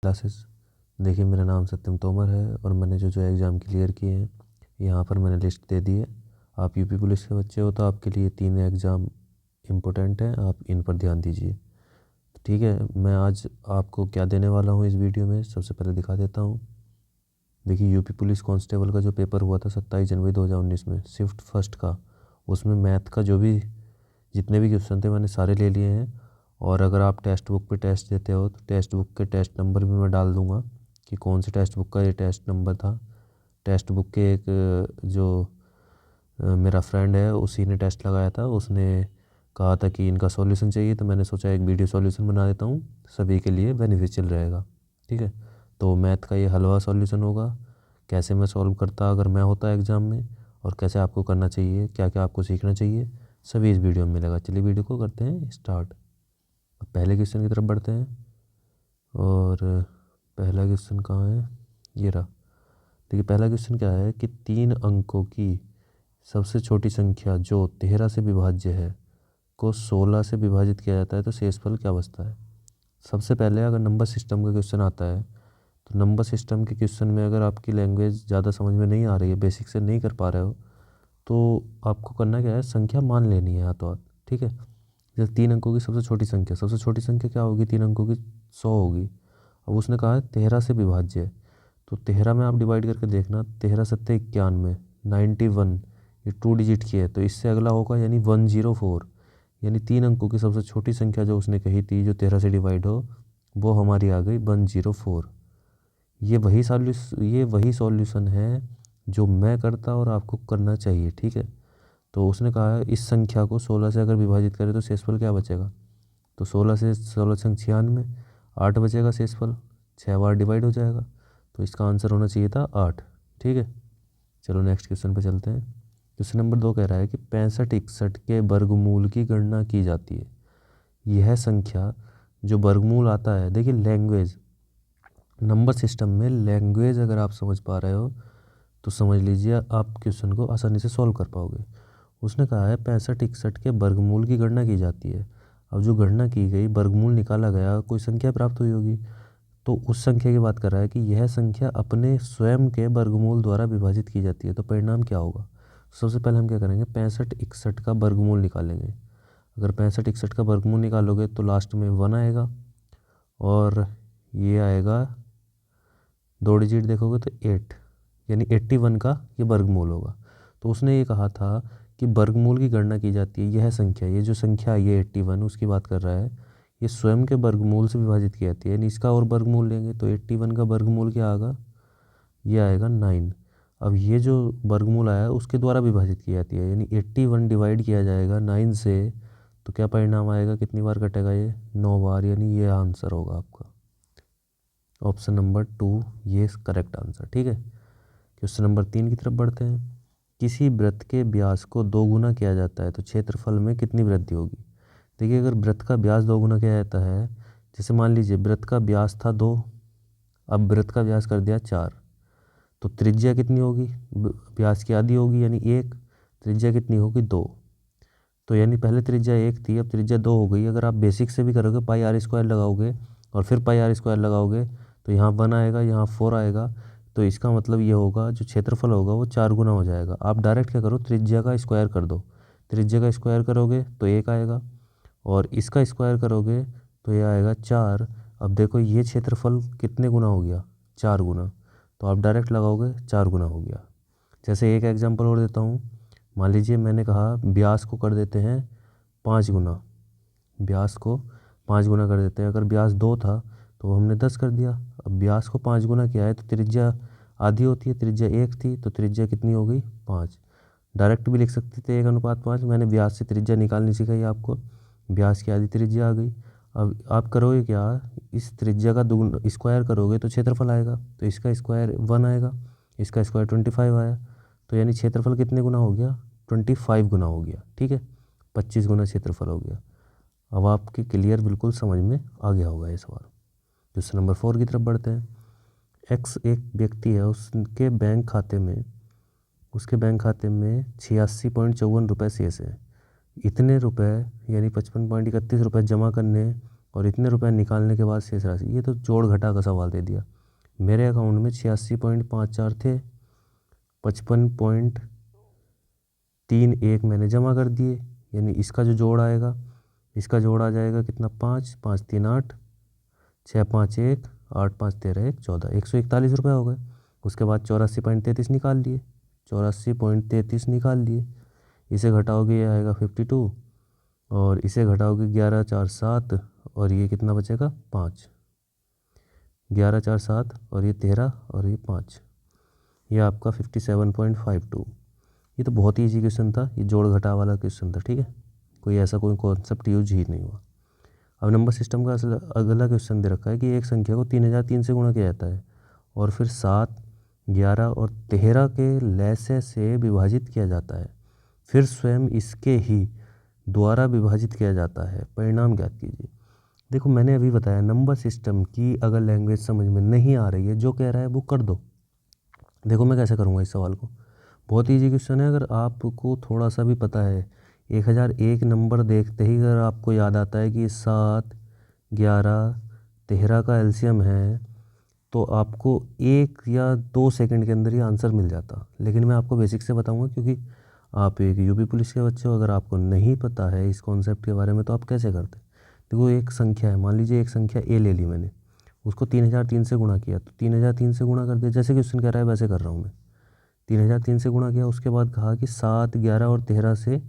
Classes. देखिए, मेरा नाम सत्यम तोमर है और मैंने जो जो एग्ज़ाम क्लियर किए हैं यहाँ पर मैंने लिस्ट दे दी है। आप यूपी पुलिस के बच्चे हो तो आपके लिए 3 एग्ज़ाम इम्पोर्टेंट हैं, आप इन पर ध्यान दीजिए। ठीक है, मैं आज आपको क्या देने वाला हूँ इस वीडियो में, सबसे पहले दिखा देता हूँ। देखिए, यूपी पुलिस कांस्टेबल का जो पेपर हुआ था 27 जनवरी 2019 में शिफ्ट फर्स्ट का, उसमें मैथ का जो भी जितने भी क्वेश्चन थे मैंने सारे ले लिए हैं। और अगर आप टेक्स्ट बुक पे टेस्ट देते हो तो टेक्स्ट बुक के टेस्ट नंबर भी मैं डाल दूंगा कि कौन से टेक्स्ट बुक का ये टेस्ट नंबर था। टेक्स्ट बुक के एक जो मेरा फ्रेंड है उसी ने टेस्ट लगाया था, उसने कहा था कि इनका सॉल्यूशन चाहिए, तो मैंने सोचा एक वीडियो सॉल्यूशन बना देता हूँ, सभी के लिए बेनिफिशियल रहेगा। ठीक है, तो मैथ का ये हलवा सॉल्यूशन होगा। कैसे मैं सॉल्व करता अगर मैं होता एग्ज़ाम में, और कैसे आपको करना चाहिए, क्या क्या आपको सीखना चाहिए, सभी इस वीडियो में मिलेगा। चलिए वीडियो को करते हैं स्टार्ट। अब पहले क्वेश्चन की तरफ बढ़ते हैं। और पहला क्वेश्चन कहाँ है, ये रहा। देखिए, पहला क्वेश्चन क्या है कि 3 अंकों की सबसे छोटी संख्या जो 13 से विभाज्य है को 16 से विभाजित किया जाता है तो शेषफल क्या बचता है। सबसे पहले अगर नंबर सिस्टम का क्वेश्चन आता है तो नंबर सिस्टम के क्वेश्चन में अगर आपकी लैंग्वेज ज़्यादा समझ में नहीं आ रही है, बेसिक से नहीं कर पा रहे हो, तो आपको करना क्या है, संख्या मान लेनी है हाथों हाथ। ठीक है, जैसे 3 अंकों की सबसे छोटी संख्या क्या होगी, 3 अंकों की 100 होगी। अब उसने कहा है 13 से विभाज्य है, तो 13 में आप डिवाइड करके देखना, 13 सत्ते 91, 91 ये 2 डिजिट की है, तो इससे अगला होगा यानी 104। यानी 3 अंकों की सबसे छोटी संख्या जो उसने कही थी जो 13 से डिवाइड हो, वो हमारी आ गई 104। ये वही सॉल्यूशन है जो मैं करता और आपको करना चाहिए। ठीक है, तो उसने कहा है इस संख्या को 16 से अगर विभाजित करें तो शेषफल क्या बचेगा। तो 16 से 16 संग 96, 8 बचेगा शेषफल, 6 बार डिवाइड हो जाएगा, तो इसका आंसर होना चाहिए था 8। ठीक है, चलो नेक्स्ट क्वेश्चन पे चलते हैं। क्वेश्चन नंबर 2 कह रहा है कि 65 61 के वर्गमूल की गणना की जाती है। यह संख्या जो वर्गमूल आता है, देखिए लैंग्वेज, नंबर सिस्टम में लैंग्वेज अगर आप समझ पा रहे हो तो समझ लीजिए आप क्वेश्चन को आसानी से सॉल्व कर पाओगे। उसने कहा है 65 61 के वर्गमूल की गणना की जाती है। अब जो गणना की गई, वर्गमूल निकाला गया, कोई संख्या प्राप्त हुई होगी, तो उस संख्या की बात कर रहा है कि यह संख्या अपने स्वयं के वर्गमूल द्वारा विभाजित की जाती है, तो परिणाम क्या होगा। सबसे पहले हम क्या करेंगे, 65 61 का वर्गमूल निकालेंगे। अगर 65 61 का वर्गमूल निकालोगे तो लास्ट में 1 आएगा, और ये आएगा 2 डिजिट देखोगे तो 8, यानी 81 का ये वर्गमूल होगा। तो उसने ये कहा था कि वर्गमूल की गणना की जाती है, यह संख्या, ये जो संख्या ये 81 उसकी बात कर रहा है, ये स्वयं के वर्गमूल से विभाजित की जाती है, यानी इसका और वर्गमूल लेंगे तो 81 का वर्गमूल क्या आएगा, ये आएगा 9। अब ये जो वर्गमूल आया है उसके द्वारा विभाजित की जाती है, यानी 81 डिवाइड किया जाएगा 9 से, तो क्या परिणाम आएगा, कितनी बार कटेगा ये, 9 बार, यानी ये आंसर होगा आपका ऑप्शन नंबर 2, ये करेक्ट आंसर। ठीक है, क्वेश्चन नंबर 3 की तरफ बढ़ते हैं। किसी वृत्त के व्यास को 2 गुना किया जाता है तो क्षेत्रफल में कितनी वृद्धि होगी। देखिए, अगर वृत्त का व्यास 2 गुना किया जाता है, जैसे मान लीजिए वृत्त का व्यास था 2, अब वृत्त का व्यास कर दिया 4, तो त्रिज्या कितनी होगी, व्यास की आधी होगी यानी 1, त्रिज्या कितनी होगी 2। तो यानी पहले त्रिज्या 1 थी, अब त्रिज्या 2 हो गई। अगर आप बेसिक से भी करोगे, पाई आर स्क्वायर लगाओगे और फिर पाई आर स्क्वायर लगाओगे, तो यहाँ 1 आएगा, यहाँ 4 आएगा, तो इसका मतलब ये होगा जो क्षेत्रफल होगा वो 4 गुना हो जाएगा। आप डायरेक्ट क्या करो, त्रिज्या का स्क्वायर कर दो, त्रिज्या का स्क्वायर करोगे तो 1 आएगा, और इसका स्क्वायर करोगे तो ये आएगा 4। अब देखो ये क्षेत्रफल कितने गुना हो गया, 4 गुना, तो आप डायरेक्ट लगाओगे 4 गुना हो गया। जैसे एक एग्जांपल और देता हूँ, मान लीजिए मैंने कहा व्यास को कर देते हैं 5 गुना, व्यास को 5 गुना कर देते हैं। अगर व्यास 2 था तो हमने 10 कर दिया। अब व्यास को 5 गुना किया है तो त्रिज्या आधी होती है, त्रिज्या 1 थी तो त्रिज्या कितनी हो गई, 5। डायरेक्ट भी लिख सकते थे 1:5, मैंने व्यास से त्रिज्या निकालनी सिखाई आपको, व्यास की आधी त्रिज्या आ गई। अब आप करोगे क्या, इस त्रिज्या का दुगुना स्क्वायर करोगे तो क्षेत्रफल आएगा, तो इसका स्क्वायर 1 आएगा, इसका स्क्वायर 25 आया, तो यानी क्षेत्रफल कितने गुना हो गया, 25 गुना हो गया। ठीक है, 25 गुना क्षेत्रफल हो गया। अब आपके क्लियर बिल्कुल समझ में आ गया होगा ये सवाल। क्वेश्चन नंबर 4 की तरफ बढ़ते हैं। एक्स एक व्यक्ति है, उसके बैंक खाते में 86.54 रुपये शेष है। इतने रुपए यानी 55.31 रुपये जमा करने और इतने रुपए निकालने के बाद शेष राशि, ये तो जोड़ घटा का सवाल दे दिया। मेरे अकाउंट में 86.54 थे, 55.31 मैंने जमा कर दिए, यानी इसका जो जोड़ आएगा, इसका जोड़ आ जाएगा कितना, 5, 5 3 8, 6 5 1, 8 5 13 1 14, 141 रुपये हो गए। उसके बाद 84.33 निकाल लिए, 84.33 निकाल लिए, इसे घटाओगे ये आएगा 52, और इसे घटाओगे 11 4 7, और ये कितना बचेगा 5, 11 4 7 और ये 13 और ये 5, ये आपका 57.52। ये तो बहुत ही ईजी क्वेश्चन था, ये जोड़ घटा वाला क्वेश्चन था, ठीक है, कोई ऐसा कोई कॉन्सेप्ट यूज ही नहीं हुआ। अब नंबर सिस्टम का अगला क्वेश्चन दे रखा है कि एक संख्या को 3003 से गुणा किया जाता है और फिर 7, 11 और 13 के लैसे से विभाजित किया जाता है, फिर स्वयं इसके ही द्वारा विभाजित किया जाता है, परिणाम ज्ञात कीजिए। देखो मैंने अभी बताया, नंबर सिस्टम की अगर लैंग्वेज समझ में नहीं आ रही है, जो कह रहा है वो कर दो। देखो मैं कैसे करूँगा इस सवाल को, बहुत ईजी क्वेश्चन है। अगर आपको थोड़ा सा भी पता है, 1001 नंबर देखते ही अगर आपको याद आता है कि 7, 11, 13 का एलसीएम है, तो आपको 1 या 2 सेकंड के अंदर ही आंसर मिल जाता। लेकिन मैं आपको बेसिक से बताऊंगा, क्योंकि आप एक यूपी पुलिस के बच्चे हो, अगर आपको नहीं पता है इस कॉन्सेप्ट के बारे में तो आप कैसे करते। देखो एक संख्या है, मान लीजिए एक संख्या ए ले ली मैंने, उसको 3003 से गुणा किया, तो 3003 से गुणा कर दिया, जैसे क्वेश्चन कह रहा है वैसे कर रहा हूँ मैं। 3003 से गुणा किया, उसके बाद कहा कि 7, 11 और 13 से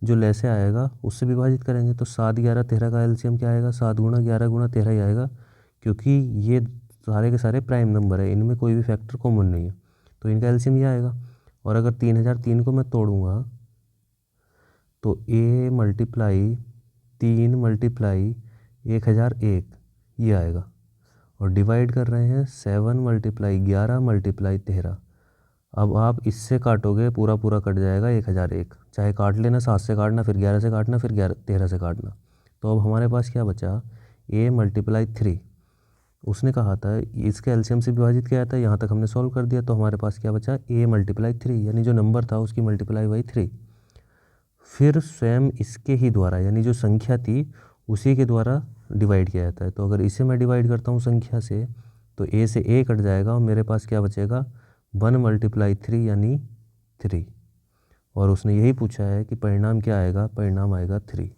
जो लैसे आएगा उससे विभाजित करेंगे। तो 7, 11, 13 का एलसीएम क्या आएगा, 7 गुणा 11 गुणा 13 ही आएगा, क्योंकि ये सारे के सारे प्राइम नंबर है, इनमें कोई भी फैक्टर कॉमन नहीं है, तो इनका एलसीएम ये आएगा। और अगर 3003 को मैं तोड़ूंगा तो a मल्टीप्लाई 3 मल्टीप्लाई 1001 ये आएगा, और डिवाइड कर रहे हैं 7 मल्टीप्लाई 11 मल्टीप्लाई 13। अब आप इससे काटोगे, पूरा पूरा कट जाएगा 1001, चाहे काट लेना, 7 से काटना, फिर 11 से काटना, फिर 13 से काटना। तो अब हमारे पास क्या बचा, a मल्टीप्लाई 3। उसने कहा था इसके एलसीएम से विभाजित किया था, यहाँ तक हमने सॉल्व कर दिया, तो हमारे पास क्या बचा, a मल्टीप्लाई 3, यानी जो नंबर था उसकी मल्टीप्लाई बाई 3। फिर स्वयं इसके ही द्वारा, यानी जो संख्या थी उसी के द्वारा डिवाइड किया जाता है। तो अगर इसे मैं डिवाइड करता हूँ संख्या से, तो a से a कट जाएगा और मेरे पास क्या बचेगा, 1 मल्टीप्लाई 3 यानी 3। और उसने यही पूछा है कि परिणाम क्या आएगा, परिणाम आएगा 3।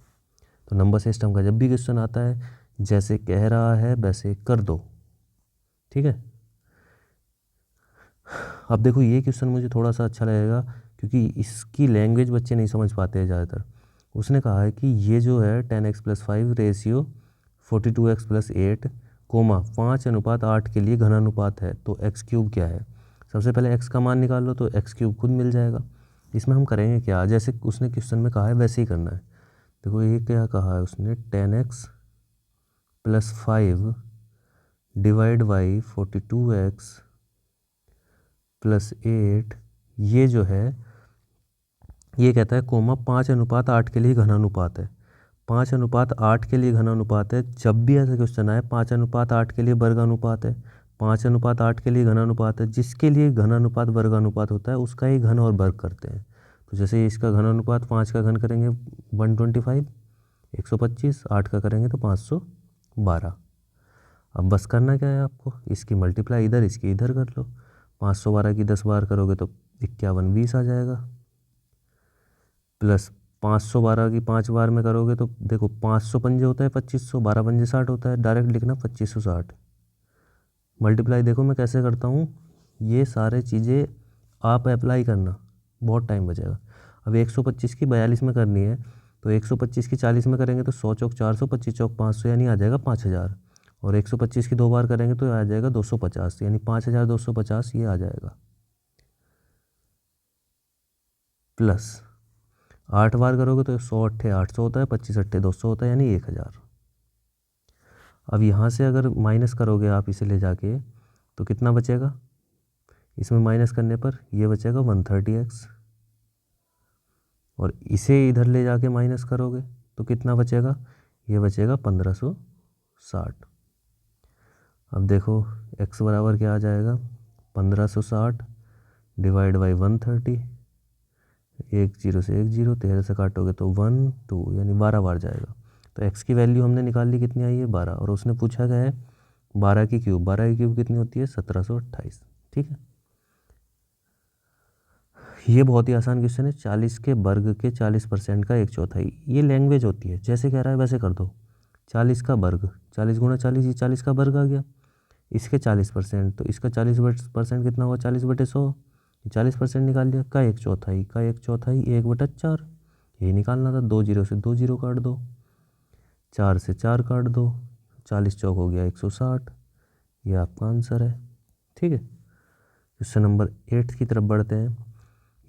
तो नंबर सिस्टम का जब भी क्वेश्चन आता है, जैसे कह रहा है वैसे कर दो, ठीक है। अब देखो ये क्वेश्चन मुझे थोड़ा सा अच्छा लगेगा, क्योंकि इसकी लैंग्वेज बच्चे नहीं समझ पाते हैं ज़्यादातर। उसने कहा है कि ये जो है 10x + 5 रेशियो 42x + 8, 5:8 के लिए घनानुपात है, तो x³ क्या है। सबसे पहले x का मान निकाल लो, तो x³ खुद मिल जाएगा। इसमें हम करेंगे क्या, जैसे उसने क्वेश्चन में कहा है वैसे ही करना है। देखो ये क्या कहा है उसने, 10x + 5 डिवाइड बाई 42x + 8, ये जो है ये कहता है 5:8 के लिए घनानुपात है। 5:8 के लिए घनानुपात है। जब भी ऐसा क्वेश्चन आए 5:8 के लिए वर्गानुपात है, 5:8 के लिए घनानुपात है, जिसके लिए घनानुपात वर्गानुपात होता है उसका ही घन और वर्ग करते हैं। तो जैसे इसका घनानुपात 5 का घन करेंगे 125, 125, 8 का करेंगे तो 512। अब बस करना क्या है आपको, इसकी मल्टीप्लाई इधर इसकी इधर कर लो। 512 की 10 बार करोगे तो 51 20 आ जाएगा, प्लस 512 की 5 बार में करोगे तो देखो 500 पंजे होता है 2500, 12 पंजे 60 होता है, डायरेक्ट लिखना 2560। मल्टीप्लाई देखो मैं कैसे करता हूँ, ये सारे चीज़ें आप अप्लाई करना, बहुत टाइम बचेगा। अब 125 की 42 में करनी है, तो 125 की 40 में करेंगे तो 100 चौक 400, 25 चौक 500, यानी आ जाएगा 5000। और 125 की 2 बार करेंगे तो आ जाएगा 250, यानी 5250 ये आ जाएगा। प्लस 8 बार करोगे तो 100 अट्ठे 800 होता है, 25 अट्ठे 200 होता है, यानी 1000। अब यहाँ से अगर माइनस करोगे आप इसे ले जाके तो कितना बचेगा, इसमें माइनस करने पर ये बचेगा 130x, और इसे इधर ले जाके माइनस करोगे तो कितना बचेगा, ये बचेगा 1560। अब देखो x बराबर क्या आ जाएगा, 1560 डिवाइड बाई 130, 1 0 से 1 0, 13 से काटोगे तो 1 2, यानी 12 बार जाएगा। तो x की वैल्यू हमने निकाल ली, कितनी आई है 12, और उसने पूछा क्या है 12 की क्यूब। 12 की क्यूब कितनी होती है 1728। ठीक है, ये बहुत ही आसान क्वेश्चन है। 40 के वर्ग के 40% का 1/4, ये लैंग्वेज होती है, जैसे कह रहा है वैसे कर दो। 40 का वर्ग, 40 गुणा 40, ये 40 का वर्ग आ गया। इसके 40%, तो इसका 40% कितना होगा 40/100। 40% निकाल लिया, का 1/4, का 1/4 1/4, यही निकालना था। 2 जीरो से 2 जीरो काट दो, 4 से 4 काट दो, 40 चौक हो गया 160, ये आपका आंसर है। ठीक है, क्वेश्चन नंबर 8 की तरफ बढ़ते हैं।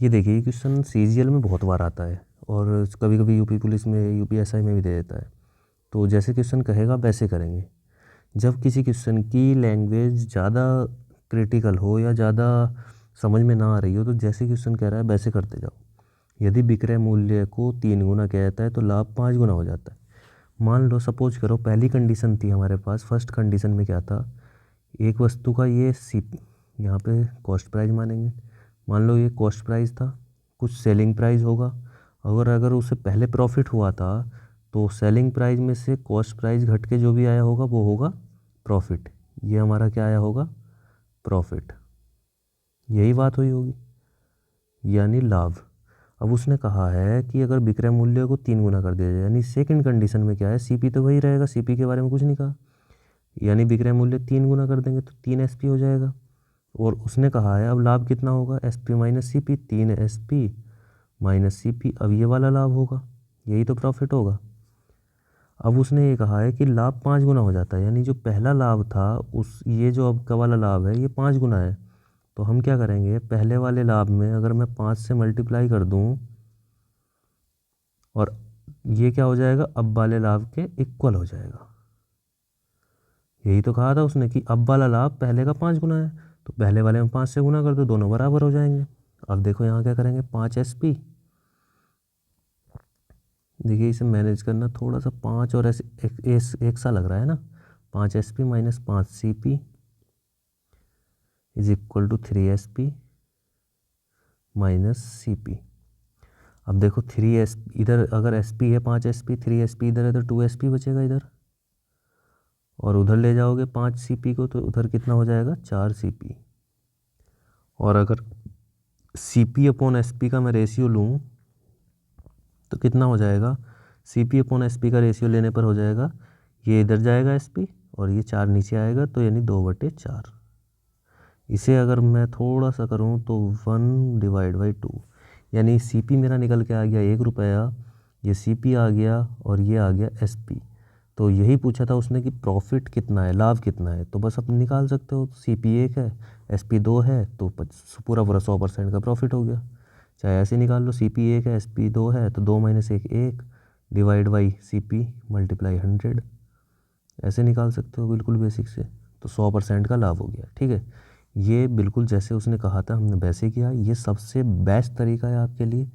ये देखिए क्वेश्चन CGL में बहुत बार आता है और कभी कभी यूपी पुलिस में, UPSI में भी दे देता है। तो जैसे क्वेश्चन कहेगा वैसे करेंगे। जब किसी क्वेश्चन की लैंग्वेज ज़्यादा क्रिटिकल हो या ज़्यादा समझ में ना आ रही हो, तो जैसे क्वेश्चन कह रहा है वैसे करते जाओ। यदि विक्रय मूल्य को 3 गुना कहता है तो लाभ 5 गुना हो जाता है। मान लो सपोज करो, पहली कंडीशन थी हमारे पास, फर्स्ट कंडीशन में क्या था, एक वस्तु का ये यहाँ पे कॉस्ट प्राइस मानेंगे। मान लो ये कॉस्ट प्राइस था, कुछ सेलिंग प्राइस होगा। अगर उसे पहले प्रॉफिट हुआ था तो सेलिंग प्राइस में से कॉस्ट प्राइस घट के जो भी आया होगा वो होगा प्रॉफिट। ये हमारा क्या आया होगा प्रॉफिट, यही बात हुई होगी, यानी लाभ। अब उसने कहा है कि अगर विक्रय मूल्य को 3 गुना कर दिया जाए, यानी सेकंड कंडीशन में क्या है, CP तो वही रहेगा, CP के बारे में कुछ नहीं कहा, यानी विक्रय मूल्य 3 गुना कर देंगे तो 3 SP हो जाएगा। और उसने कहा है अब लाभ कितना होगा SP minus CP, 3 SP minus CP, अब ये वाला लाभ होगा, यही तो प्रॉफिट होगा। अब उसने ये कहा है कि लाभ 5 गुना हो जाता है, यानी जो पहला लाभ था ये जो अब का वाला लाभ है ये 5 गुना है। तो हम क्या करेंगे, पहले वाले लाभ में अगर मैं 5 से मल्टीप्लाई कर दूं, और ये क्या हो जाएगा अब वाले लाभ के इक्वल हो जाएगा। यही तो कहा था उसने कि अब वाला लाभ पहले का 5 गुना है, तो पहले वाले में 5 से गुना कर दो, दोनों बराबर हो जाएंगे। अब देखो यहाँ क्या करेंगे, 5 SP, देखिए इसे मैनेज करना थोड़ा सा, 5 और ऐसे एक सा लग रहा है ना, 5 SP minus 5 CP is equal to 3 SP minus CP। अब देखो 3 SP इधर, अगर SP है 5 SP, 3 SP इधर है तो 2 SP बचेगा इधर, और उधर ले जाओगे 5 CP को तो उधर कितना हो जाएगा 4 CP। और अगर CP अपॉन SP का मैं रेशियो लूँ तो कितना हो जाएगा, CP अपॉन SP का रेशियो लेने पर हो जाएगा, ये इधर जाएगा SP और ये 4 नीचे आएगा, तो यानी 2/4। इसे अगर मैं थोड़ा सा करूँ तो 1/2, यानी CP मेरा निकल के आ गया 1 रुपया, ये CP आ गया और ये आ गया SP। तो यही पूछा था उसने कि प्रॉफिट कितना है, लाभ कितना है, तो बस आप निकाल सकते हो। CP 1 है, SP 2 है, तो पूरा 100% का प्रॉफिट हो गया। चाहे ऐसे निकाल लो, CP 1 है SP 2 है तो 2 minus 1 1 divide by CP multiply 100, ऐसे निकाल सकते हो बिल्कुल बेसिक से। तो 100% का लाभ हो गया। ठीक है, ये बिल्कुल जैसे उसने कहा था हमने वैसे किया। ये सबसे बेस्ट तरीका है आपके लिए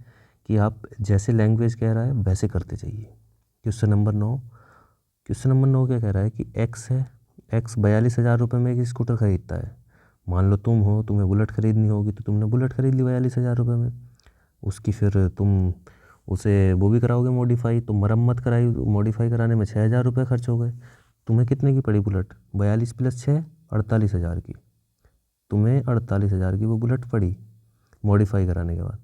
कि आप जैसे लैंग्वेज कह रहा है वैसे करते जाइए। क्वेश्चन नंबर 9, क्वेश्चन नंबर 9 क्या कह रहा है कि X है, X 42,000 रुपये में एक स्कूटर खरीदता है। मान लो तुम हो, तुम्हें बुलेट खरीदनी होगी तो तुमने बुलेट खरीद ली 42,000 रुपये में। उसकी फिर तुम उसे वो भी कराओगे मॉडिफाई, तो मरम्मत कराई, मॉडिफाई कराने में 6,000 रुपये खर्च हो गए। तुम्हें कितने की पड़ी बुलेट, 42 + 6 48,000 की। तुम्हें 48,000 की वो बुलेट पड़ी मॉडिफाई कराने के बाद।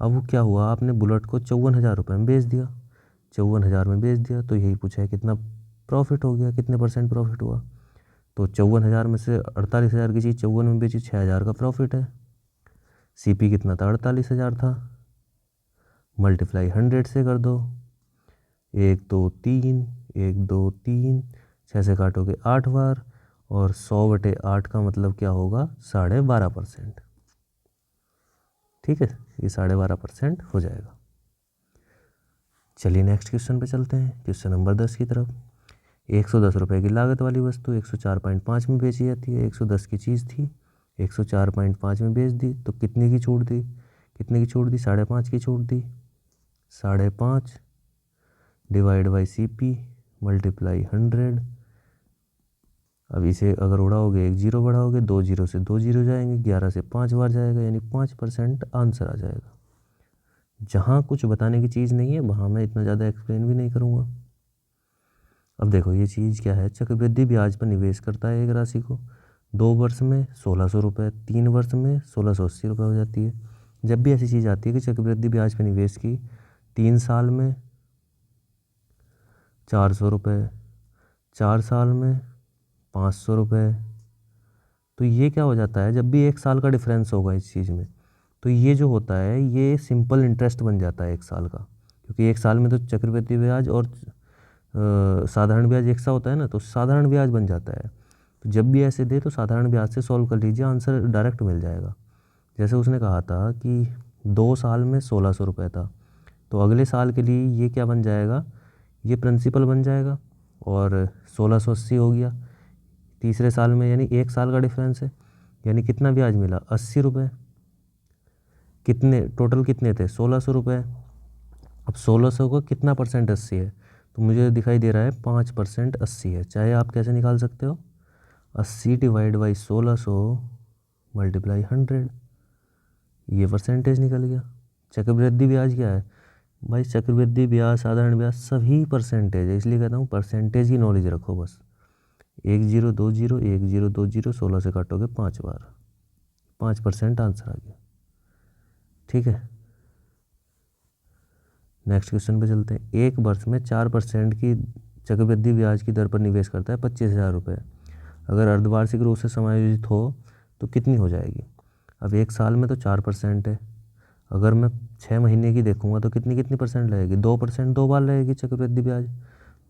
अब वो क्या हुआ, आपने बुलेट को 54,000 रुपये में बेच दिया, 54,000 में बेच दिया, तो यही पूछा है कितना प्रॉफिट हो गया, कितने % प्रॉफिट हुआ। तो 54,000 में से 48,000 की चीज़ 54 में बेची, 6,000 का प्रॉफिट है। CP कितना था 48,000 था, मल्टीप्लाई 100 से कर दो, 1 2 3 1 2 3, 6 से काटोगे 8 बार, और 100/8 का मतलब क्या होगा 12.5%। ठीक है, ये 12.5% हो जाएगा। चलिए नेक्स्ट क्वेश्चन पे चलते हैं, क्वेश्चन नंबर 10 की तरफ। 110 रुपये की लागत वाली वस्तु 104.5 में बेची जाती है। 110 की चीज़ थी, 104.5 में बेच दी, तो कितने की छूट दी, कितने की छूट दी 5.5 की छूट दी। 5.5 डिवाइड बाई CP मल्टीप्लाई 100। अब इसे अगर उड़ाओगे 1 जीरो बढ़ाओगे, 2 जीरो से 2 जीरो जाएंगे, 11 से 5 बार जाएगा, यानी 5% आंसर आ जाएगा। जहाँ कुछ बताने की चीज़ नहीं है वहाँ मैं इतना ज़्यादा एक्सप्लेन भी नहीं करूँगा। अब देखो ये चीज़ क्या है, चक्रवृद्धि ब्याज पर निवेश करता है एक राशि को, 2 वर्ष में 1600 रुपये, 3 वर्ष में 1680 रुपये हो जाती है। जब भी ऐसी चीज़ आती है कि चक्रवृद्धि ब्याज पर निवेश की 3 साल में 400 रुपये, 4 साल में 500 रुपये, तो ये क्या हो जाता है, जब भी 1 साल का डिफरेंस होगा इस चीज़ में, तो ये जो होता है ये सिंपल इंटरेस्ट बन जाता है 1 साल का, क्योंकि 1 साल में तो चक्रवृद्धि ब्याज और साधारण ब्याज एक सा होता है ना, तो साधारण ब्याज बन जाता है। तो जब भी ऐसे दे तो साधारण ब्याज से सॉल्व कर लीजिए, आंसर डायरेक्ट मिल जाएगा। जैसे उसने कहा था कि 2 साल में 1600 रुपये था, तो अगले साल के लिए ये क्या बन जाएगा, ये प्रिंसिपल बन जाएगा और 1680 हो गया तीसरे साल में, यानी 1 साल का डिफरेंस है, यानी कितना ब्याज मिला 80 रुपये। कितने टोटल कितने थे 1600 रुपये। अब 1600 का कितना परसेंट 80 है, तो मुझे दिखाई दे रहा है 5% 80 है। चाहे आप कैसे निकाल सकते हो, 80 डिवाइड बाई 1600 मल्टीप्लाई 100, ये परसेंटेज निकल गया। चक्रवृद्धि ब्याज क्या है भाई, चक्रवृद्धि ब्याज साधारण ब्याज सभी परसेंटेज है, इसलिए कहता हूँ परसेंटेज की नॉलेज रखो बस। 1 0 2 0 1 0 2 0, 16 से काटोगे 5 बार, 5% आंसर आ गया। ठीक है, नेक्स्ट क्वेश्चन पे चलते हैं। एक वर्ष में 4% की चक्रवृद्धि ब्याज की दर पर निवेश करता है 25,000 रुपये, अगर अर्धवार्षिक रूप से समायोजित हो तो कितनी हो जाएगी। अब 1 साल में तो 4% है, अगर मैं 6 महीने की देखूंगा तो कितनी कितनी परसेंट लगेगी, 2%, 2 बार लगेगी चक्रवृद्धि ब्याज।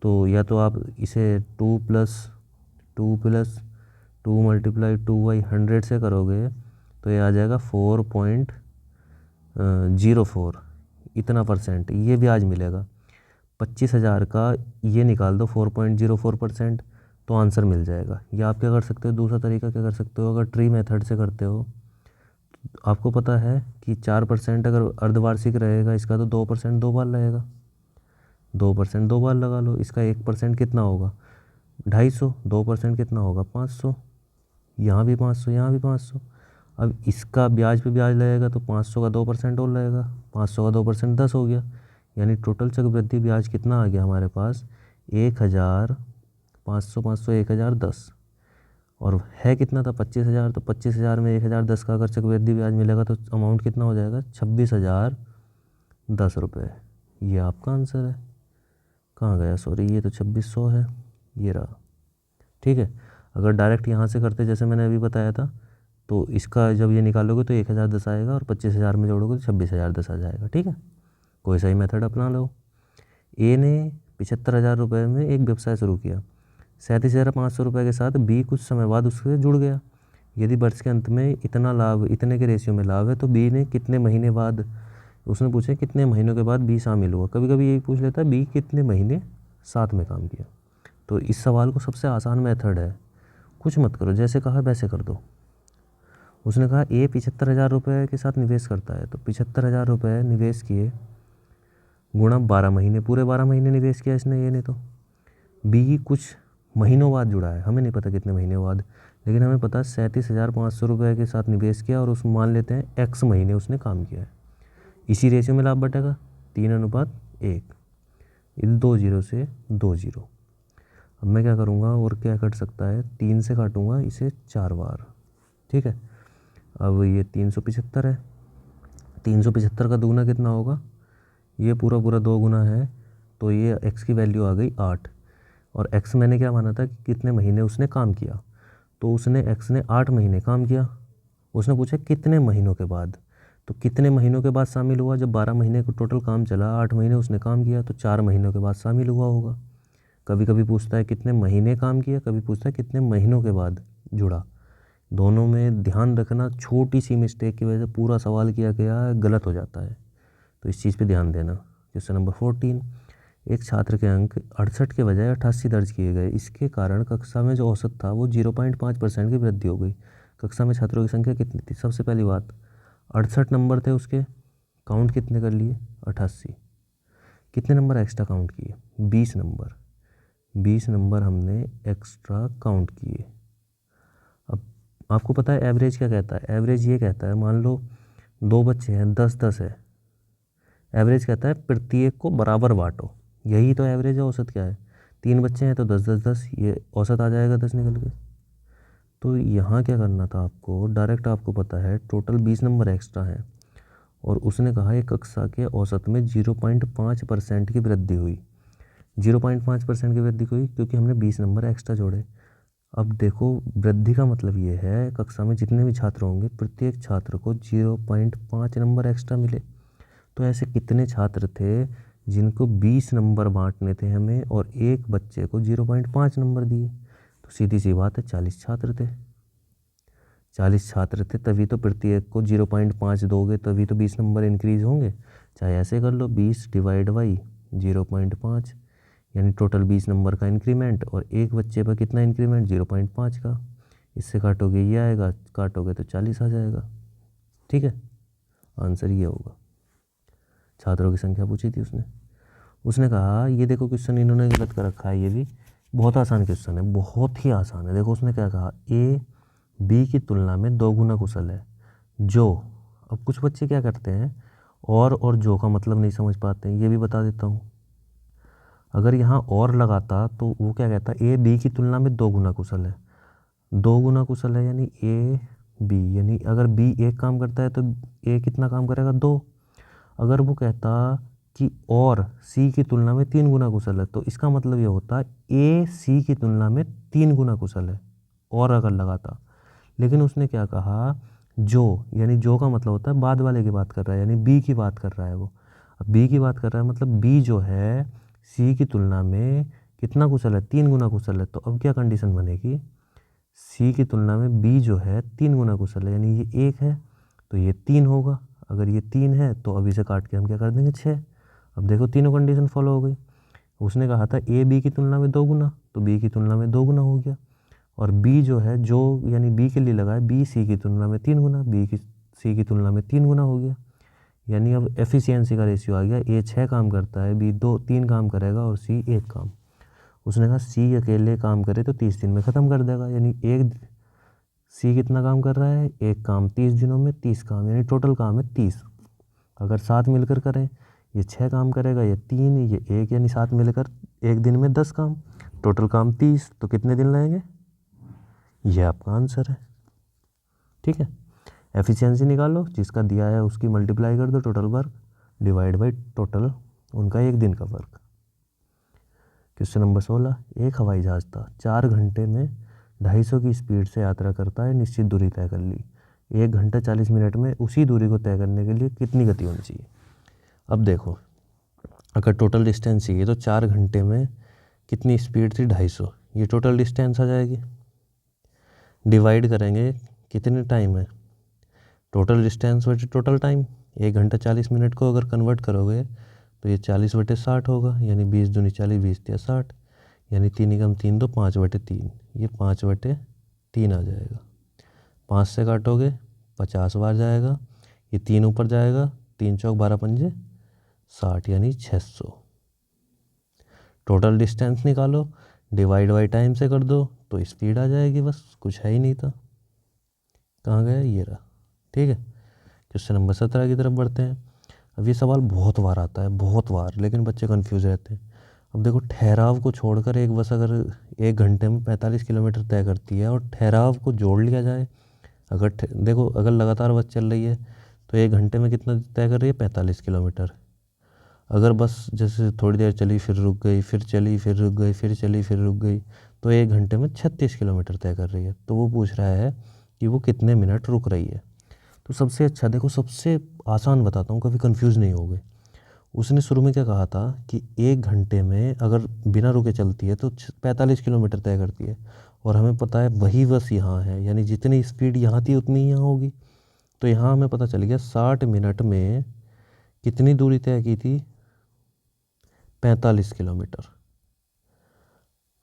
तो या तो आप इसे 2 + 2 मल्टीप्लाई 2/100 से करोगे तो ये आ जाएगा 4.04, इतना परसेंट ये ब्याज मिलेगा। 25,000 का ये निकाल दो 4.04%, तो आंसर मिल जाएगा। या आप क्या कर सकते हो, दूसरा तरीका क्या कर सकते हो, अगर ट्री मेथड से करते हो तो आपको पता है कि 4% अगर अर्धवार्षिक रहेगा इसका, तो 2% 2 बार लगेगा, 2% 2 बार लगा लो। इसका 1% कितना होगा 250, 2% कितना होगा 500, यहाँ भी 500, यहाँ भी 500। अब इसका ब्याज पे ब्याज लगेगा तो 500 का 2% और लगेगा, 500 का 2% 10 हो गया, यानी टोटल चक्रवृद्धि ब्याज कितना आ गया हमारे पास 1000, 500 500 1010, और है कितना था 25,000, तो 25,000 में 1010 का अगर चक्रवृद्धि ब्याज मिलेगा तो अमाउंट कितना हो जाएगा 26,010 रुपये। ये आपका आंसर है। कहाँ गया, सॉरी ये तो 2600 है, ये रहा। ठीक है, अगर डायरेक्ट यहाँ से करते जैसे मैंने अभी बताया था, तो इसका जब ये निकालोगे तो 1010 आएगा और 25,000 में जोड़ोगे तो 26,010 आ जाएगा। ठीक है, कोई सही मेथड अपना लो। ए ने 75,000 रुपये में एक व्यवसाय शुरू किया, 37,500 रुपये के साथ बी कुछ समय बाद उससे जुड़ गया। यदि वर्ष के अंत में इतना लाभ इतने के रेशियो में लाभ है तो बी ने कितने महीने बाद, उसने पूछा कितने महीनों के बाद बी शामिल हुआ। कभी कभी यही पूछ लेता है बी कितने महीने साथ में काम किया। तो इस सवाल को सबसे आसान मेथड है, कुछ मत करो, जैसे कहा वैसे कर दो। उसने कहा ए 75,000 रुपये के साथ निवेश करता है, तो 75,000 रुपये निवेश किए गुणा 12 महीने, पूरे 12 महीने निवेश किया इसने, ये नहीं तो बी कुछ महीनों बाद जुड़ा है, हमें नहीं पता कितने महीने बाद, लेकिन हमें पता है 37,500 रुपये के साथ निवेश किया और उस मान लेते हैं एक्स महीने उसने काम किया है। इसी रेशियो में लाभ बटेगा 3:1, 2 0 से 2 0। अब मैं क्या करूँगा, और क्या कट सकता है, 3 से काटूँगा इसे 4 बार। ठीक है, अब ये 375 है, 375 का दुगना कितना होगा, ये पूरा पूरा 2 गुना है, तो ये x की वैल्यू आ गई 8, और x मैंने क्या माना था कि कितने महीने उसने काम किया, तो उसने x ने 8 महीने काम किया। उसने पूछा कितने महीनों के बाद, तो कितने महीनों के बाद शामिल हुआ, जब 12 महीने का टोटल काम चला, 8 महीने उसने काम किया, तो 4 महीनों के बाद शामिल हुआ होगा। कभी कभी पूछता है कितने महीने काम किया, कभी पूछता है कितने महीनों के बाद जुड़ा। दोनों में ध्यान रखना, छोटी सी मिस्टेक की वजह से पूरा सवाल किया गया गलत हो जाता है, तो इस चीज़ पे ध्यान देना। क्वेश्चन नंबर 14, एक छात्र के अंक 68 के बजाय 88 दर्ज किए गए, इसके कारण कक्षा में जो औसत था वो 0.5% की वृद्धि हो गई। कक्षा में छात्रों की संख्या कितनी थी, सबसे पहली बात 68 नंबर थे उसके, काउंट कितने कर लिए 88, कितने नंबर एक्स्ट्रा काउंट किए 20 नंबर, 20 नंबर हमने एक्स्ट्रा काउंट किए। अब आपको पता है एवरेज क्या कहता है, एवरेज ये कहता है, मान लो 2 बच्चे हैं 10-10 है, एवरेज कहता है प्रत्येक को बराबर बांटो, यही तो एवरेज है। औसत क्या है, 3 बच्चे हैं तो 10 10 10, ये औसत आ जाएगा 10 निकल के। तो यहाँ क्या करना था आपको, डायरेक्ट आपको पता है टोटल 20 नंबर एक्स्ट्रा हैं और उसने कहा एक कक्षा के औसत में 0.5% की वृद्धि हुई। 0.5% की वृद्धि हुई क्योंकि हमने 20 नंबर एक्स्ट्रा जोड़े। अब देखो वृद्धि का मतलब ये है कक्षा में जितने भी छात्र होंगे प्रत्येक छात्र को 0.5 नंबर एक्स्ट्रा मिले। तो ऐसे कितने छात्र थे जिनको 20 नंबर बांटने थे हमें और एक बच्चे को 0.5 नंबर दिए? तो सीधी सी बात है 40 छात्र थे। 40 छात्र थे तभी तो प्रत्येक को 0.5 दोगे तभी तो 20 नंबर इंक्रीज होंगे। चाहे ऐसे कर लो 20 डिवाइड बाई 0.5, यानी टोटल 20 नंबर का इंक्रीमेंट और एक बच्चे पर कितना इंक्रीमेंट 0.5 का। इससे काटोगे ये आएगा, काटोगे तो 40 आ जाएगा। ठीक है, आंसर ये होगा। छात्रों की संख्या पूछी थी उसने कहा ये देखो क्वेश्चन इन्होंने गलत कर रखा है, ये भी बहुत आसान क्वेश्चन है, बहुत ही आसान है। देखो उसने क्या कहा, ए बी की तुलना में 2 गुना कुशल है जो। अब कुछ बच्चे क्या करते हैं और जो का मतलब नहीं समझ पाते हैं, ये भी बता देता हूँ। अगर यहाँ और लगाता तो वो क्या कहता, ए बी की तुलना में 2 गुना कुशल है। 2 गुना कुशल है यानी ए बी, यानी अगर बी एक काम करता है तो ए कितना काम करेगा 2। अगर वो कहता कि और सी की तुलना में 3 गुना कुशल है तो इसका मतलब ये होता है ए सी की तुलना में 3 गुना कुशल है, और अगर लगाता। लेकिन उसने क्या कहा जो, यानी जो का मतलब होता है बाद वाले की बात कर रहा है, यानी बी की बात कर रहा है वो। अब बी की बात कर रहा है मतलब बी जो है सी की तुलना में कितना कुशल है, 3 गुना कुशल है। तो अब क्या कंडीशन बनेगी, सी की तुलना में बी जो है 3 गुना कुशल है, यानी ये 1 है तो ये 3 होगा। अगर ये 3 है तो अभी से काट के हम क्या कर देंगे 6। अब देखो तीनों कंडीशन फॉलो हो गई। उसने कहा था ए बी की तुलना में 2 गुना, तो बी की तुलना में 2 गुना हो गया। और बी जो है जो, यानी बी के लिए लगा है बी सी की तुलना में 3 गुना, बी की सी की तुलना में 3 गुना हो गया। यानी अब एफिशिएंसी का रेशियो आ गया, ए 6 काम करता है, बी 3 काम करेगा और सी 1 काम। उसने कहा सी अकेले काम करे तो 30 दिन में ख़त्म कर देगा, यानी सी कितना काम कर रहा है, 1 काम 30 दिनों में 30 काम, यानी टोटल काम है 30। अगर 7 मिलकर करें, ये 6 काम करेगा, ये 3, ये 1, यानी 7 मिलकर एक दिन में 10 काम, टोटल काम 30, तो कितने दिन लगेंगे, ये आपका आंसर है। ठीक है, एफिशिएंसी निकालो, जिसका दिया है उसकी मल्टीप्लाई कर दो total work divide by total उनका एक दिन का वर्क। क्वेश्चन नंबर 16, एक हवाई जहाज था 4 घंटे में 250 की स्पीड से यात्रा करता है, निश्चित दूरी तय कर ली। 1 घंटा 40 मिनट में उसी दूरी को तय करने के लिए कितनी गति होनी चाहिए। अब देखो अगर टोटल डिस्टेंस चाहिए तो 4 घंटे में कितनी स्पीड थी 250, ये टोटल डिस्टेंस आ जाएगी। डिवाइड करेंगे कितने टाइम है, टोटल डिस्टेंस बटे टोटल टाइम। 1 घंटा 40 मिनट को अगर कन्वर्ट करोगे तो ये 40/60 होगा, यानी 20 दूनी 40, 20 या 60, यानी 3 एकम 3 तो 5/3, ये 5/3 आ जाएगा। 5 से काटोगे 50 बार जाएगा, ये 3 ऊपर जाएगा, 3 चौक 12 पंजे 60, यानी 600। टोटल डिस्टेंस निकालो, डिवाइड बाई टाइम से कर दो तो स्पीड आ जाएगी, बस कुछ है ही नहीं था। कहाँ गया, ये रहा। ठीक है, क्वेश्चन नंबर 17 की तरफ बढ़ते हैं। अब ये सवाल बहुत बार आता है, बहुत बार, लेकिन बच्चे कंफ्यूज रहते हैं। अब देखो ठहराव को छोड़कर एक बस अगर 1 घंटे में 45 किलोमीटर तय करती है और ठहराव को जोड़ लिया जाए, अगर देखो अगर लगातार बस चल रही है तो 1 घंटे में कितना तय कर रही है 45 किलोमीटर। अगर बस जैसे थोड़ी देर चली फिर रुक गई, फिर चली फिर रुक गई, फिर चली फिर रुक गई, तो 1 घंटे में 36 किलोमीटर तय कर रही है। तो वो पूछ रहा है कि वो कितने मिनट रुक रही है। तो सबसे अच्छा देखो, सबसे आसान बताता हूँ, कभी कंफ्यूज नहीं होगे। उसने शुरू में क्या कहा था कि 1 घंटे में अगर बिना रुके चलती है तो 45 किलोमीटर तय करती है, और हमें पता है वही बस यहाँ है, यानी जितनी स्पीड यहाँ थी उतनी ही यहाँ होगी। तो यहाँ हमें पता चल गया 60 मिनट में कितनी दूरी तय की थी, 45 किलोमीटर।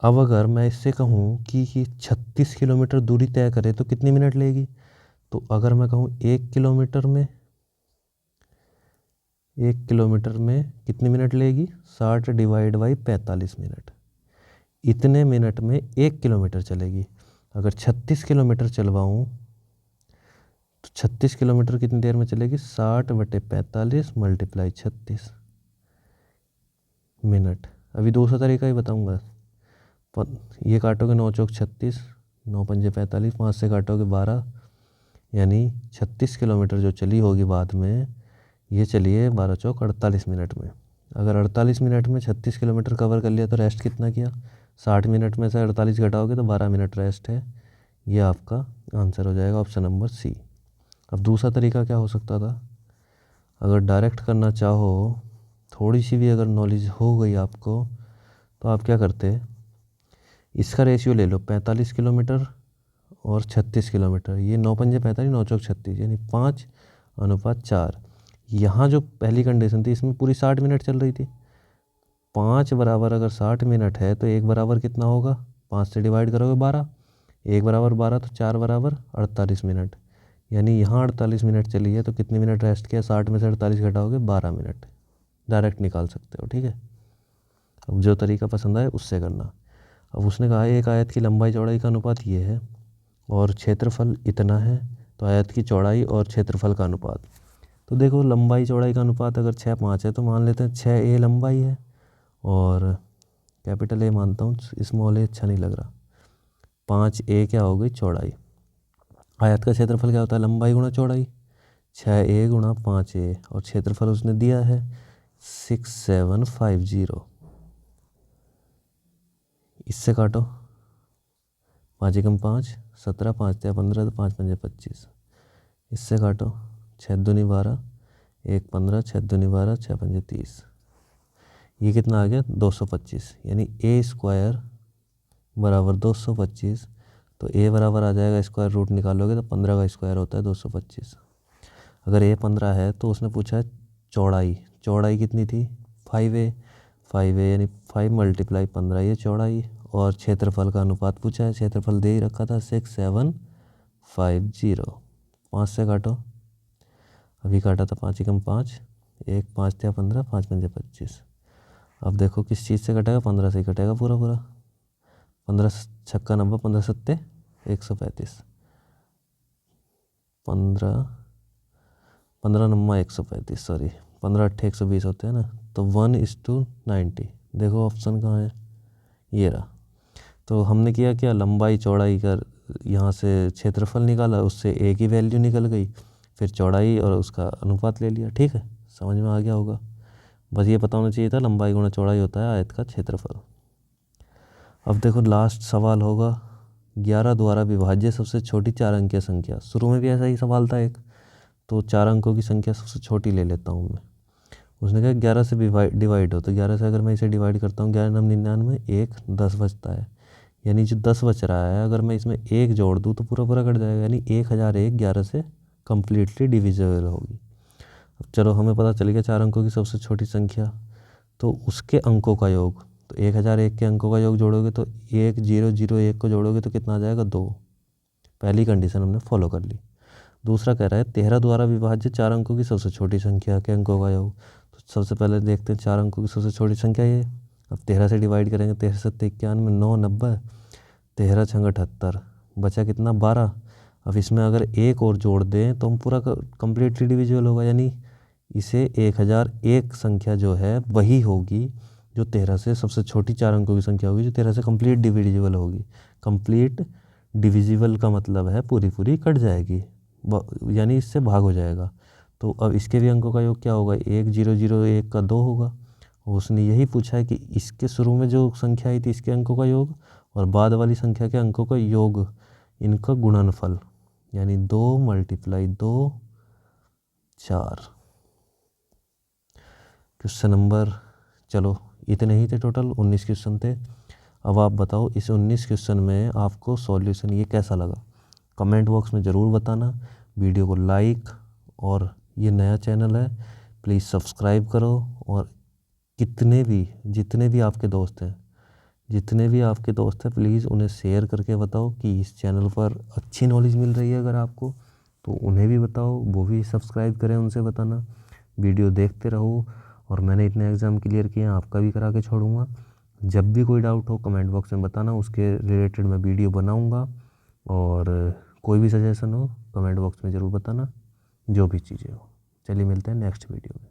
अब अगर मैं इससे कहूँ कि 36 किलोमीटर दूरी तय करे तो कितनी मिनट लेगी, तो अगर मैं कहूँ 1 किलोमीटर में कितनी मिनट लेगी, 60 डिवाइड बाई 45 मिनट, इतने मिनट में 1 किलोमीटर चलेगी। अगर 36 किलोमीटर चलवाऊँ तो 36 किलोमीटर कितनी देर में चलेगी, 60/45 मल्टीप्लाई 36 मिनट। अभी दूसरा तरीका ही बताऊंगा, ये काटोगे 9 चौक 36, 9 पंजे 45, 5 से काटोगे 12, यानी 36 किलोमीटर जो चली होगी बाद में, ये चली है 12 चौक 48 मिनट में। अगर 48 मिनट में 36 किलोमीटर कवर कर लिया तो रेस्ट कितना किया? 60 मिनट में से 48 घटाओगे तो 12 मिनट रेस्ट है। ये आपका आंसर हो जाएगा ऑप्शन नंबर सी। अब दूसरा तरीका क्या हो सकता था? अगर डायरेक्ट करना चाहो, थोड़ी सी भी अगर नॉलेज हो गई आपको, तो आप क्या करते? इसका रेशियो ले लो 45 किलोमीटर और 36 किलोमीटर। ये 9 पंजे 45, 9 चौक 36, यानी 5:4। यहाँ जो पहली कंडीशन थी इसमें पूरी 60 मिनट चल रही थी। 5 बराबर अगर 60 मिनट है तो 1 बराबर कितना होगा? 5 से डिवाइड करोगे 12, 1 बराबर 12, तो 4 बराबर 48 मिनट। यानी यहाँ 48 मिनट चली है तो कितनी मिनट रेस्ट किया? 60 में से 48 घटाओगे 12 मिनट। डायरेक्ट निकाल सकते हो, ठीक है। अब जो तरीका पसंद आए उससे करना। अब उसने कहा एक आयत की लंबाई चौड़ाई का अनुपात ये है और क्षेत्रफल इतना है, तो आयत की चौड़ाई और क्षेत्रफल का अनुपात। तो देखो लंबाई चौड़ाई का अनुपात अगर 6:5 है तो मान लेते हैं 6a लंबाई है और कैपिटल ए मानता हूँ, स्मॉल ए अच्छा नहीं लग रहा। 5a क्या हो गई? चौड़ाई। आयत का क्षेत्रफल क्या होता है? लंबाई गुणा चौड़ाई। 6a गुणा 5a, और क्षेत्रफल उसने दिया है 6750। इससे काटो, 5 एकम 5, 17, 5 तिया 15, तो 5 पंजे 25। इससे काटो, 6 दूनी 12, 1 15, 6 दूनी 12, 6 पंजे 30। ये कितना आ गया? 225। यानी ए स्क्वायर बराबर 225। तो ए बराबर आ जाएगा, स्क्वायर रूट निकालोगे तो 15 का स्क्वायर होता है 225। अगर ए 15 है तो उसने पूछा है चौड़ाई। चौड़ाई कितनी थी? 5a। 5a यानी 5 × 15, ये चौड़ाई। और क्षेत्रफल का अनुपात पूछा है, क्षेत्रफल दे ही रखा था 6750। 5 से काटो, अभी काटा था 5 एकम 5, 1 5 तिया 15, 5 पंजे 25। अब देखो किस चीज़ से कटेगा? 15 से ही कटेगा पूरा पूरा। 15 छक्का 90, 15 सत्ते 135, 15 नम्मा 135, सॉरी 15 अट्ठे 120 होते हैं ना, तो 1:90। देखो ऑप्शन कहाँ है? ये रहा। तो हमने किया क्या? लंबाई चौड़ाई कर यहाँ से क्षेत्रफल निकाला, उससे ए की वैल्यू निकल गई, फिर चौड़ाई और उसका अनुपात ले लिया। ठीक है, समझ में आ गया होगा। बस ये पता होना चाहिए था लंबाई गुणा चौड़ाई होता है आयत का क्षेत्रफल। अब देखो लास्ट सवाल होगा, 11 द्वारा विभाज्य सबसे छोटी 4 अंकीय संख्या। शुरू में भी ऐसा ही सवाल था एक, तो 4 अंकों की संख्या सबसे छोटी ले लेता हूँ मैं। उसने कहा 11 से डिवाइड हो, तो 11 से अगर मैं इसे डिवाइड करता हूँ, 11 9 99, 1 10 बचता है। यानी जो 10 बच रहा है, अगर मैं इसमें 1 जोड़ दूँ तो पूरा पूरा कट जाएगा, यानी 1001 11 से कम्प्लीटली डिविजिबल होगी। अब चलो हमें पता चल गया 4 अंकों की सबसे छोटी संख्या, तो उसके अंकों का योग, तो 1001 के अंकों का योग जोड़ोगे तो 1001 को जोड़ोगे तो कितना आ जाएगा? 2। पहली कंडीशन हमने फॉलो कर ली। दूसरा कह रहा है 13 द्वारा विभाज्य 4 अंकों की सबसे छोटी संख्या के अंकों का योग। तो सबसे पहले देखते हैं 4 अंकों की सबसे छोटी संख्या ये। अब 13 से डिवाइड करेंगे, 13 7 91, 9 90, 13 6 78, बचा कितना? 12। अब इसमें अगर एक और जोड़ दें तो हम पूरा कम्प्लीटली डिविजिबल होगा, यानी इसे 1001 संख्या जो है वही होगी जो 13 से सबसे छोटी 4 अंकों की संख्या होगी, जो 13 से कंप्लीट डिविजिबल होगी। कंप्लीट डिविजिबल का मतलब है पूरी पूरी कट जाएगी, यानी इससे भाग हो जाएगा। तो अब इसके भी अंकों का योग क्या होगा? 1001 का 2 होगा। उसने यही पूछा है कि इसके शुरू में जो संख्या आई थी इसके अंकों का योग और बाद वाली संख्या के अंकों का योग, इनका गुणनफल, यानी 2 × 2 4। क्वेश्चन नंबर, चलो इतने ही थे, टोटल 19 क्वेश्चन थे। अब आप बताओ इस 19 क्वेश्चन में आपको सॉल्यूशन ये कैसा लगा? कमेंट बॉक्स में ज़रूर बताना। वीडियो को लाइक, और ये नया चैनल है प्लीज़ सब्सक्राइब करो, और जितने भी आपके दोस्त हैं प्लीज़ उन्हें शेयर करके बताओ कि इस चैनल पर अच्छी नॉलेज मिल रही है। अगर आपको तो उन्हें भी बताओ, वो भी सब्सक्राइब करें, उनसे बताना। वीडियो देखते रहो, और मैंने इतने एग्ज़ाम क्लियर किए हैं, आपका भी करा के छोड़ूंगा। जब भी कोई डाउट हो कमेंट बॉक्स में बताना, उसके रिलेटेड मैं वीडियो बनाऊंगा। और कोई भी सजेशन हो कमेंट बॉक्स में ज़रूर बताना, जो भी चीज़ें हो। चलिए मिलते हैं नेक्स्ट वीडियो में।